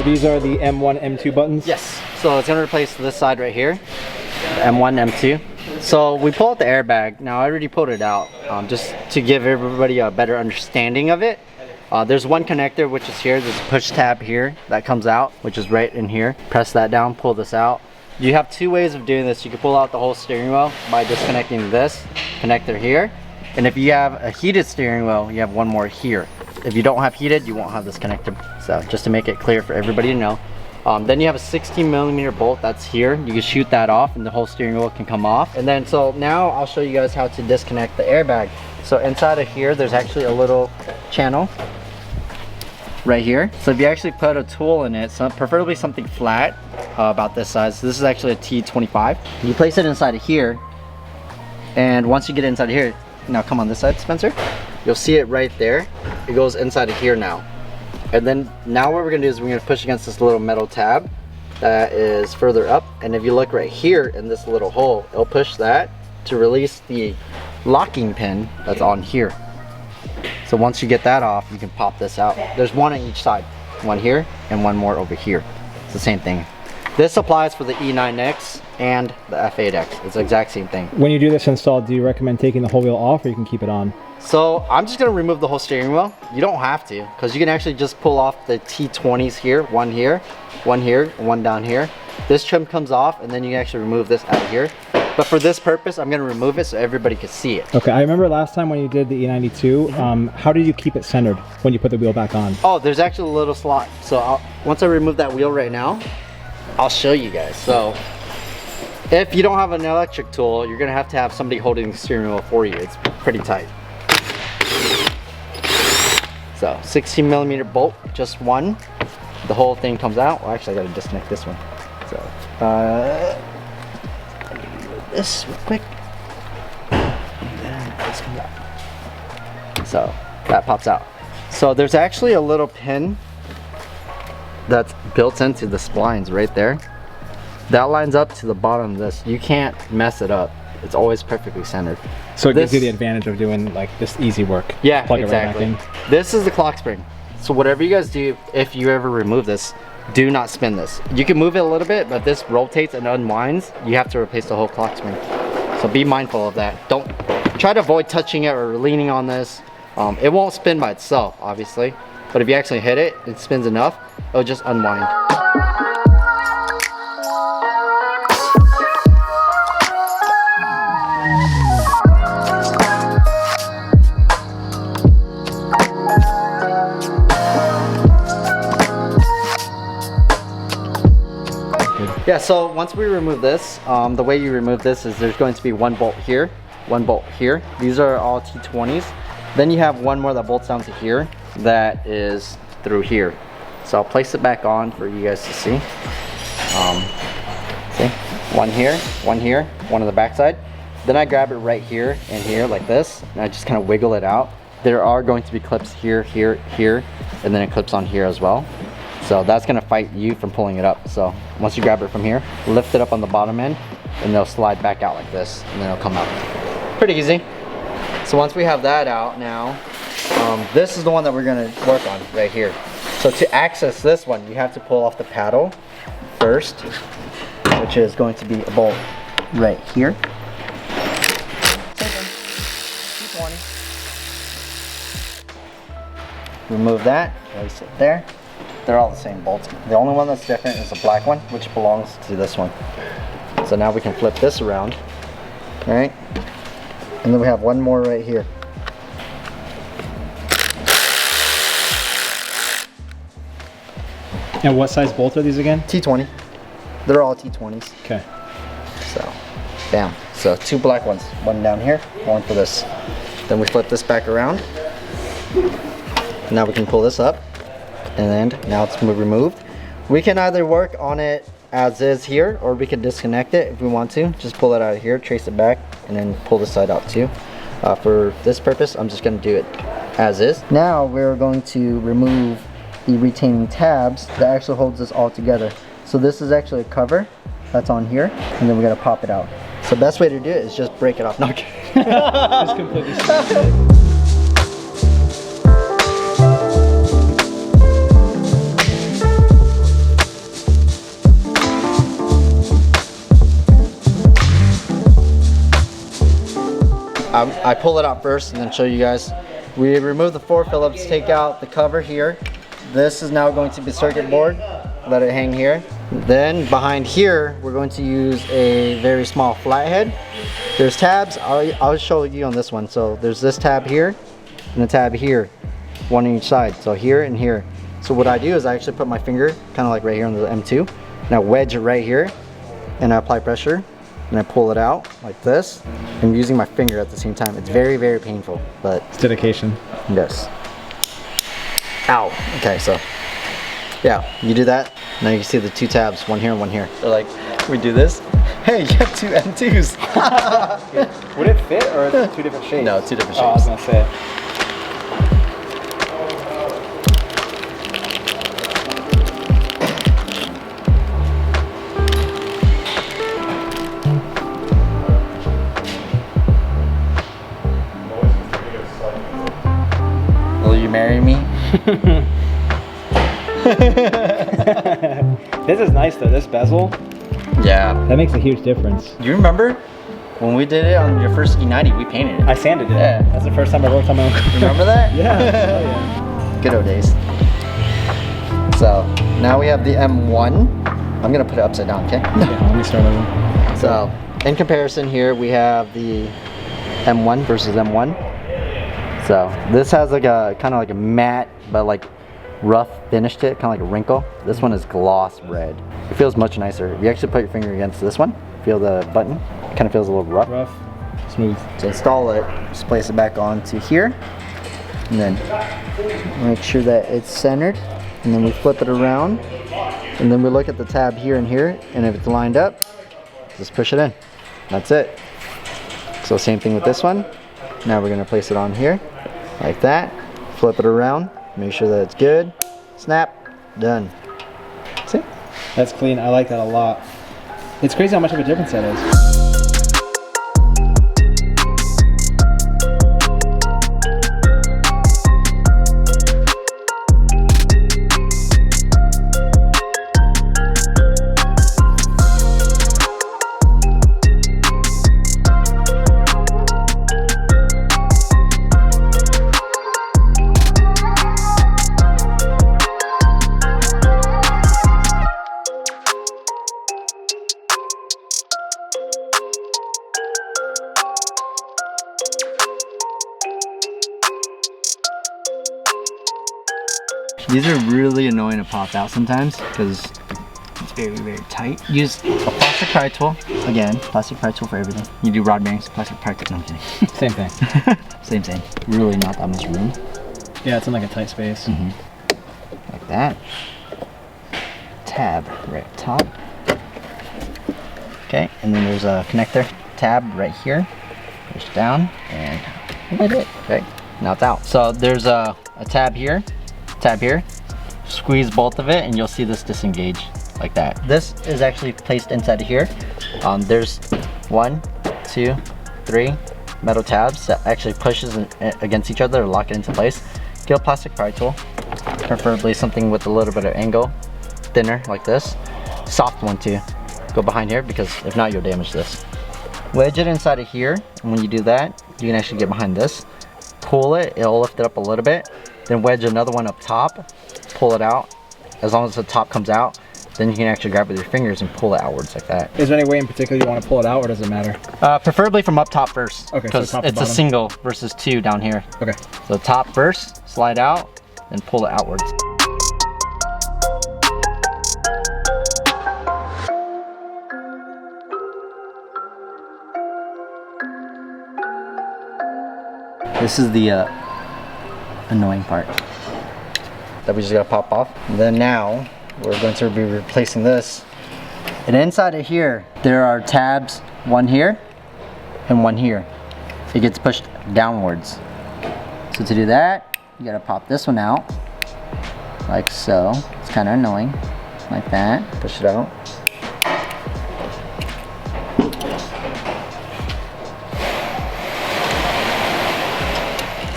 these are the M1, M2 buttons? Yes. So it's gonna replace this side right here, the M1, M2. So we pull out the airbag. Now I already pulled it out, just to give everybody a better understanding of it. There's one connector which is here. There's a push tab here that comes out, which is right in here. Press that down, pull this out. You have two ways of doing this. You can pull out the whole steering wheel by disconnecting this connector here. And if you have a heated steering wheel, you have one more here. If you don't have heated, you won't have this connector. So just to make it clear for everybody to know. Then you have a 16mm bolt that's here. You can shoot that off and the whole steering wheel can come off. And then so now I'll show you guys how to disconnect the airbag. So inside of here, there's actually a little channel right here. So if you actually put a tool in it, preferably something flat, about this size. So this is actually a T25. You place it inside of here. And once you get inside of here, now come on this side, Spencer. You'll see it right there. It goes inside of here now. And then now what we're gonna do is we're gonna push against this little metal tab that is further up. And if you look right here in this little hole, it'll push that to release the locking pin that's on here. So once you get that off, you can pop this out. There's one on each side. One here and one more over here. It's the same thing. This applies for the E9X and the F8X. It's the exact same thing. When you do this install, do you recommend taking the whole wheel off or you can keep it on? So I'm just gonna remove the whole steering wheel. You don't have to, because you can actually just pull off the T20s here, one here, and one down here. This trim comes off and then you can actually remove this out of here. But for this purpose, I'm gonna remove it so everybody can see it. Okay, I remember last time when you did the E92, how did you keep it centered when you put the wheel back on? Oh, there's actually a little slot. So once I remove that wheel right now, I'll show you guys. So if you don't have an electric tool, you're gonna have to have somebody holding the steering wheel for you. It's pretty tight. So 16mm bolt, just one. The whole thing comes out. Well, actually I gotta disconnect this one. So I need to do this real quick. And then this comes out. So that pops out. So there's actually a little pin that's built into the splines right there. That lines up to the bottom of this. You can't mess it up. It's always perfectly centered. So it gives you the advantage of doing like this easy work. Yeah, Plug exactly. it right back in. This is the clock spring. So whatever you guys do, if you ever remove this, do not spin this. You can move it a little bit, but this rotates and unwinds. You have to replace the whole clock spring. So be mindful of that. Don't try to avoid touching it or leaning on this. It won't spin by itself, obviously. But if you actually hit it, it spins enough, it'll just unwind. Yeah, so once we remove this, the way you remove this is there's going to be one bolt here, one bolt here. These are all T20s. Then you have one more that bolts down to here that is through here. So I'll place it back on for you guys to see. See, one here, one on the back side. Then I grab it right here and here like this, and I just kind of wiggle it out. There are going to be clips here, here, here, and then it clips on here as well. So that's gonna fight you from pulling it up. So once you grab it from here, lift it up on the bottom end, and they'll slide back out like this, and then it'll come out. Pretty easy. So once we have that out now, this is the one that we're gonna work on right here. So to access this one, you have to pull off the paddle first, which is going to be a bolt right here. Remove that, place it there. They're all the same bolts. The only one that's different is the black one, which belongs to this one. So now we can flip this around, all right? And then we have one more right here. And what size bolt are these again? T20. They're all T20s. Okay. So, bam. So two black ones, one down here, one for this. Then we flip this back around. Now we can pull this up. And now it's removed. We can either work on it as is here, or we can disconnect it if we want to. Just pull it out of here, trace it back, and then pull the side out too. For this purpose, I'm just going to do it as is. Now we're going to remove the retaining tabs that actually holds this all together. So this is actually a cover that's on here, and then we're going to pop it out. So the best way to do it is just break it off. No, Just completely. I pull it out first and then show you guys. We remove the 4 Phillips, take out the cover here. This is now going to be circuit board. Let it hang here. Then behind here, we're going to use a very small flathead. There's tabs. I'll show you on this one. So there's this tab here and a tab here, one on each side. So here and here. So what I do is I actually put my finger kind of like right here on the M2, and I wedge it right here, and I apply pressure, and I pull it out like this. I'm using my finger at the same time. It's very, very painful, but It's dedication. yes. Ow. Okay, so yeah, you do that. Now you can see the 2 tabs, one here and one here. So like, we do this. Hey, you have 2 M2s. Would it fit, or is it 2 different shapes? No, 2 different shapes. Oh, I was gonna say. Will you marry me? This is nice though, this bezel. Yeah. That makes a huge difference. You remember when we did it on your first E90, we painted it. I sanded it. Yeah. That's the first time I worked on my own car. Remember that? Yeah. Oh, yeah. Good old days. So now we have the M1. I'm gonna put it upside down, okay? Yeah, let me start over. So in comparison here, we have the M1 versus M1. So this has like a kind of like a matte, but like rough finish to it, kind of like a wrinkle. This one is gloss red. It feels much nicer. If you actually put your finger against this one, feel the button, it kind of feels a little rough. Rough, smooth. To install it, just place it back onto here, and then make sure that it's centered, and then we flip it around, and then we look at the tab here and here, and if it's lined up, just push it in. That's it. So same thing with this one. Now we're gonna place it on here, like that. Flip it around, make sure that it's good. Snap, done. See? That's clean. I like that a lot. It's crazy how much of a difference that is. These are really annoying to pop out sometimes because it's very, very tight. Use a plastic pry tool. Again, plastic pry tool for everything. You do rod bearings, plastic pry tool. No, I'm kidding. Same thing. Same. Really not that much room. Yeah, it's in like a tight space. Like that. Tab right up top. Okay, and then there's a connector tab right here. Push down and let it. Okay, now it's out. So there's a tab here. Squeeze both of it and you'll see this disengage like that. This is actually placed inside of here. There's 1, 2, 3 metal tabs that actually pushes against each other to lock it into place. Get a plastic pry tool, preferably something with a little bit of angle, thinner like this. Soft one too. Go behind here because if not you'll damage this. Wedge it inside of here, and when you do that, you can actually get behind this. Pull it, it'll lift it up a little bit. Then wedge another one up top, pull it out. As long as the top comes out, then you can actually grab it with your fingers and pull it outwards like that. Is there any way in particular you want to pull it out, or does it matter? Preferably from up top first. Okay, because so top to it's a bottom. single versus 2 down here. Okay. So top first, slide out, then pull it outwards. This is the annoying part that we just gotta pop off. And then now we're going to be replacing this. And inside of here, there are tabs, one here and one here. It gets pushed downwards. So to do that, you gotta pop this one out, like so. It's kind of annoying, like that. Push it out.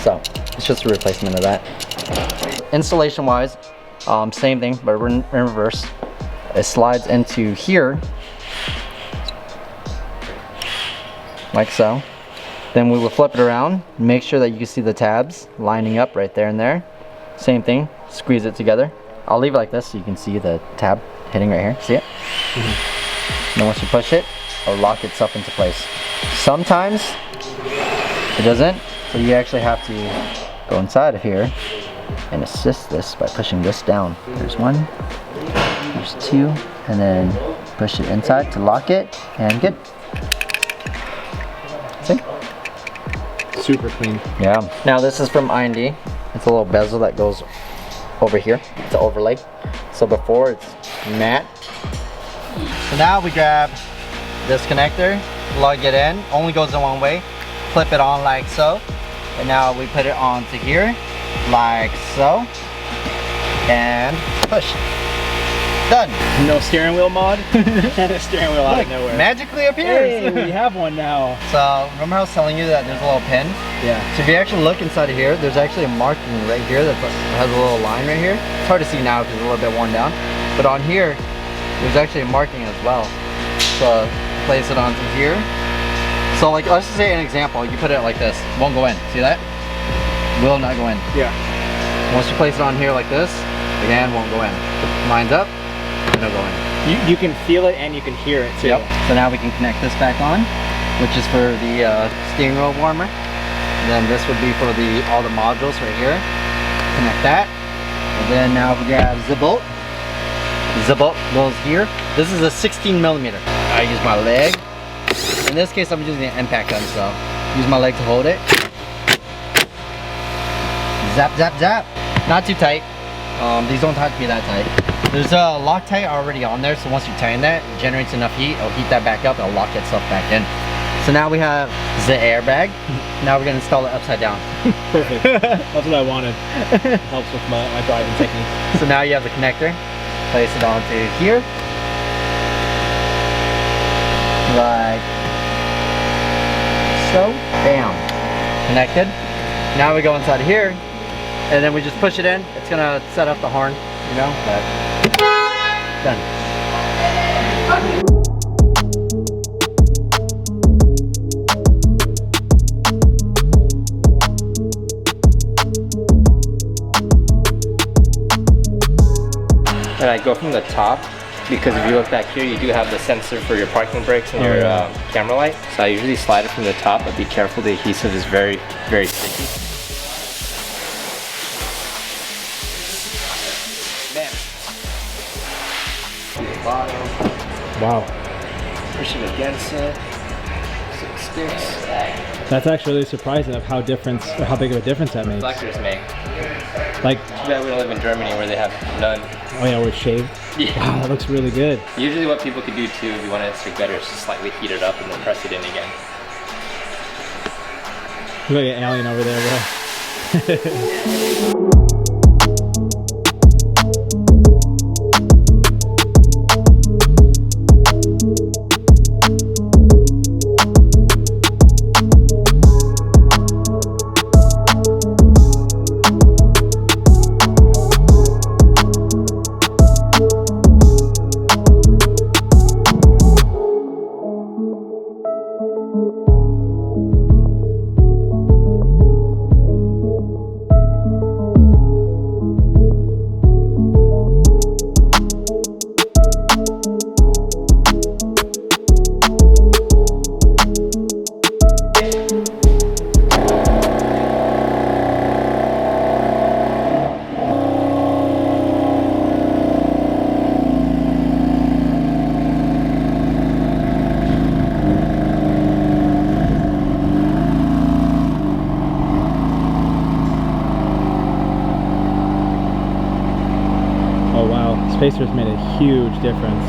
So it's just a replacement of that. Installation wise, same thing, but we're in reverse. It slides into here, like so. Then we will flip it around. Make sure that you can see the tabs lining up right there and there. Same thing, squeeze it together. I'll leave it like this so you can see the tab hitting right here. See it? Then once you push it, it'll lock itself into place. Sometimes it doesn't, so you actually have to go inside of here and assist this by pushing this down. There's one, there's two, and then push it inside to lock it, and good. See? Super clean. Yeah. Now this is from I&D. It's a little bezel that goes over here. It's an overlay. So before it's matte. So now we grab this connector, plug it in. Only goes in one way. Flip it on like so. And now we put it onto here, like so. And push. Done. No steering wheel mod? And a steering wheel out of nowhere. Magically appears. Hey, we have one now. So remember how I was telling you that there's a little pin? Yeah. So if you actually look inside of here, there's actually a marking right here that has a little line right here. It's hard to see now because it's a little bit worn down. But on here, there's actually a marking as well. So place it onto here. So like, let's just say an example. You put it like this. Won't go in. See that? Will not go in. Yeah. Once you place it on here like this, again, won't go in. Lines up, it'll go in. You can feel it and you can hear it too. Yep. So now we can connect this back on, which is for the steering wheel warmer. Then this would be for all the modules right here. Connect that. And then now we grab the bolt. The bolt goes here. This is a 16 millimeter. I use my leg. In this case, I'm using an impact gun, so use my leg to hold it. Zap, zap, zap. Not too tight. These don't have to be that tight. There's a Loctite already on there, so once you tighten that, it generates enough heat, it'll heat that back up, it'll lock itself back in. So now we have the airbag. Now we're gonna install it upside down. Perfect. That's what I wanted. Helps with my driving technique. So now you have the connector. Place it onto here. Like so. Bam. Connected. Now we go inside here, and then we just push it in. It's gonna set up the horn, you know, but done. And I go from the top because if you look back here, you do have the sensor for your parking brakes and your camera light. So I usually slide it from the top, but be careful, the adhesive is very, very sticky. Bottom. Wow. Push it against it. So it sticks. That's actually really surprising of how big of a difference that makes. Reflectors make. Like, Too bad we don't live in Germany where they have none. oh yeah, where it's shaved. Yeah. Wow, that looks really good. Usually what people could do too, if you want it to stick better, is just slightly heat it up and then press it in again. Look like an alien over there, bro. Spacers made a huge difference.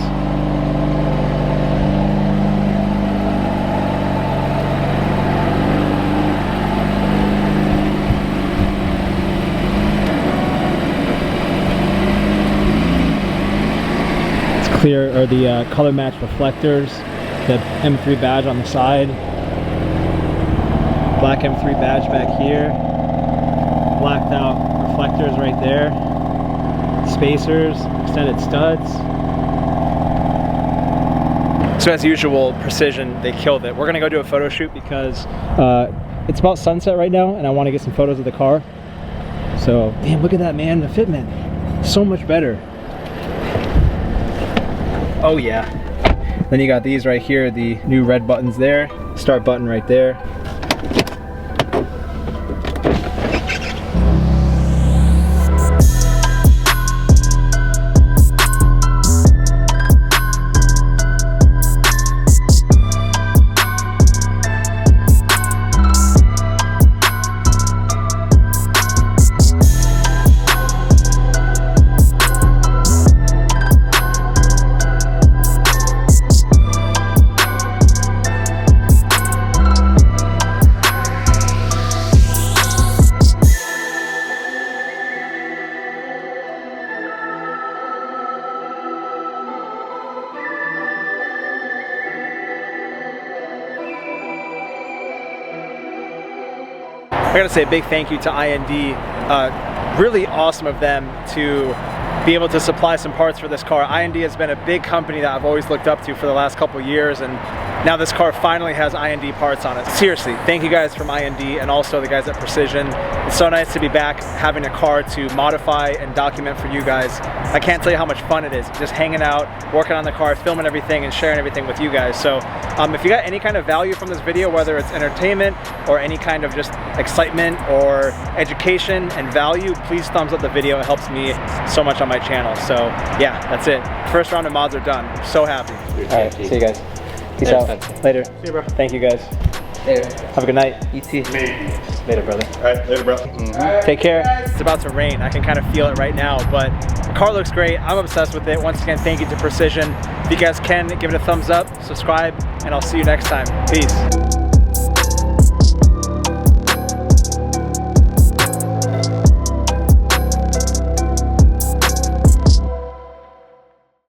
It's clear, or the color match reflectors, the M3 badge on the side, black M3 badge back here, blacked out reflectors right there, spacers, extended studs. So as usual, Precision, they killed it. We're gonna go do a photo shoot because it's about sunset right now and I wanna get some photos of the car. So, damn, look at that, man, the fitment. So much better. Oh yeah. Then you got these right here, the new red buttons there. Start button right there. I gotta say a big thank you to IND. Really awesome of them to be able to supply some parts for this car. IND has been a big company that I've always looked up to for the last couple years, and now this car finally has IND parts on it. Seriously, thank you guys from IND and also the guys at Precision. It's so nice to be back having a car to modify and document for you guys. I can't tell you how much fun it is just hanging out, working on the car, filming everything and sharing everything with you guys. So if you got any kind of value from this video, whether it's entertainment or any kind of just excitement or education and value, please thumbs up the video. It helps me so much on my channel. So yeah, that's it. First round of mods are done. I'm so happy. All right, see you guys. Peace out. Later. See you, bro. Thank you guys. Later. Have a good night. You too. Later, brother. All right, later, bro. Take care. It's about to rain. I can kind of feel it right now, but the car looks great. I'm obsessed with it. Once again, thank you to Precision. If you guys can, give it a thumbs up, subscribe, and I'll see you next time. Peace.